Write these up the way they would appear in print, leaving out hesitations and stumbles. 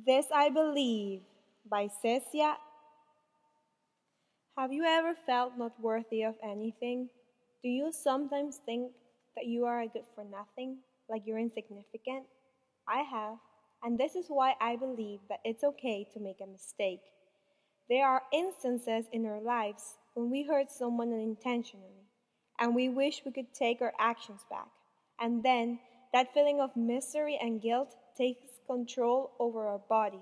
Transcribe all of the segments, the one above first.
This I Believe by Cesia. Have you ever felt not worthy of anything? Do you sometimes think that you are good for nothing, like you're insignificant? I have, and this is why I believe that it's okay to make a mistake. There are instances in our lives when we hurt someone unintentionally, and we wish we could take our actions back. And then that feeling of misery and guilt takes control over our body.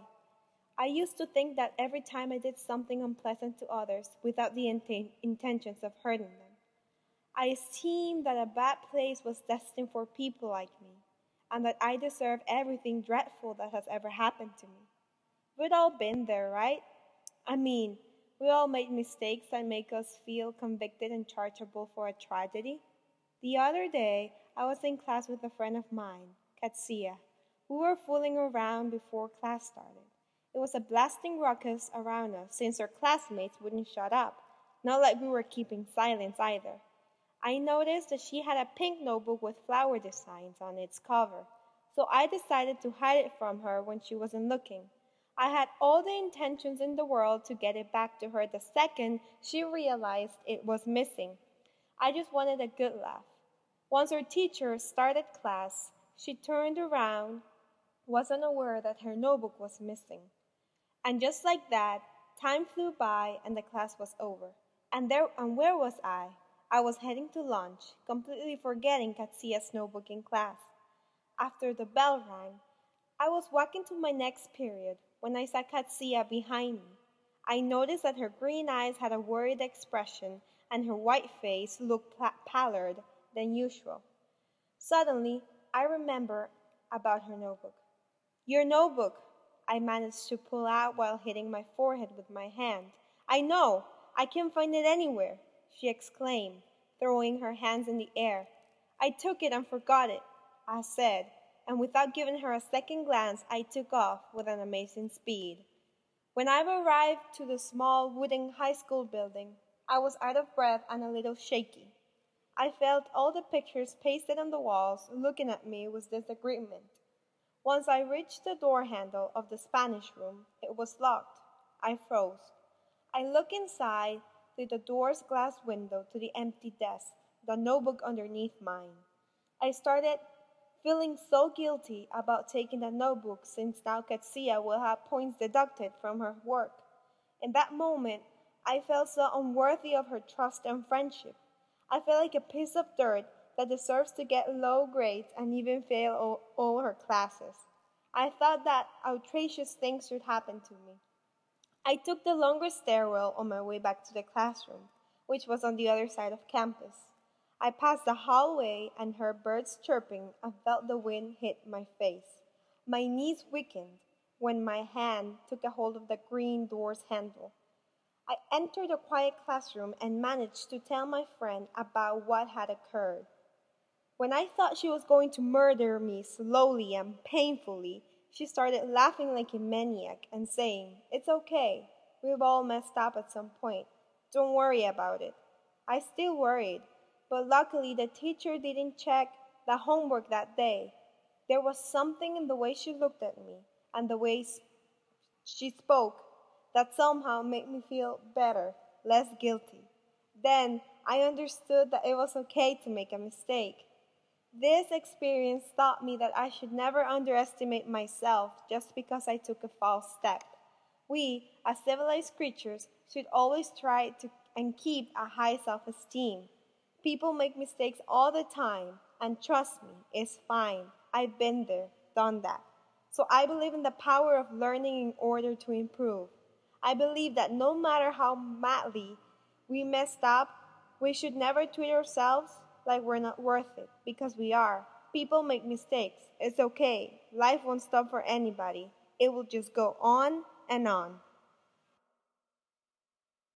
I used to think that every time I did something unpleasant to others without the intentions of hurting them, I assumed that a bad place was destined for people like me, and that I deserve everything dreadful that has ever happened to me. We've all been there, right? I mean, we all make mistakes that make us feel convicted and chargeable for a tragedy. The other day, I was in class with a friend of mine, Katsia. We were fooling around before class started. It was a blasting ruckus around us since our classmates wouldn't shut up, not like we were keeping silence either. I noticed that she had a pink notebook with flower designs on its cover, so I decided to hide it from her when she wasn't looking. I had all the intentions in the world to get it back to her the second she realized it was missing. I just wanted a good laugh. Once our teacher started class, she turned around, wasn't aware that her notebook was missing. And just like that, time flew by and the class was over. And where was I? I was heading to lunch, completely forgetting Katsia's notebook in class. After the bell rang, I was walking to my next period when I saw Katsia behind me. I noticed that her green eyes had a worried expression and her white face looked paler than usual. Suddenly, I remember about her notebook. Your notebook, I managed to pull out while hitting my forehead with my hand. I know, I can't find it anywhere, she exclaimed, throwing her hands in the air. I took it and forgot it, I said, and without giving her a second glance, I took off with an amazing speed. When I arrived to the small wooden high school building, I was out of breath and a little shaky. I felt all the pictures pasted on the walls looking at me with disagreement. Once I reached the door handle of the Spanish room, it was locked. I froze. I looked inside through the door's glass window to the empty desk, the notebook underneath mine. I started feeling so guilty about taking the notebook since now Katsia will have points deducted from her work. In that moment, I felt so unworthy of her trust and friendship. I felt like a piece of dirt that deserves to get low grades and even fail all her classes. I thought that outrageous things should happen to me. I took the longest stairwell on my way back to the classroom, which was on the other side of campus. I passed the hallway and heard birds chirping and felt the wind hit my face. My knees weakened when my hand took a hold of the green door's handle. I entered a quiet classroom and managed to tell my friend about what had occurred. When I thought she was going to murder me slowly and painfully, she started laughing like a maniac and saying, "It's okay. We've all messed up at some point. Don't worry about it." I still worried, but luckily the teacher didn't check the homework that day. There was something in the way she looked at me and the way she spoke that somehow made me feel better, less guilty. Then I understood that it was okay to make a mistake. This experience taught me that I should never underestimate myself just because I took a false step. We, as civilized creatures, should always try to and keep a high self-esteem. People make mistakes all the time, and trust me, it's fine. I've been there, done that. So I believe in the power of learning in order to improve. I believe that no matter how madly we messed up, we should never treat ourselves like we're not worth it, because we are. People make mistakes. It's okay. Life won't stop for anybody. It will just go on and on.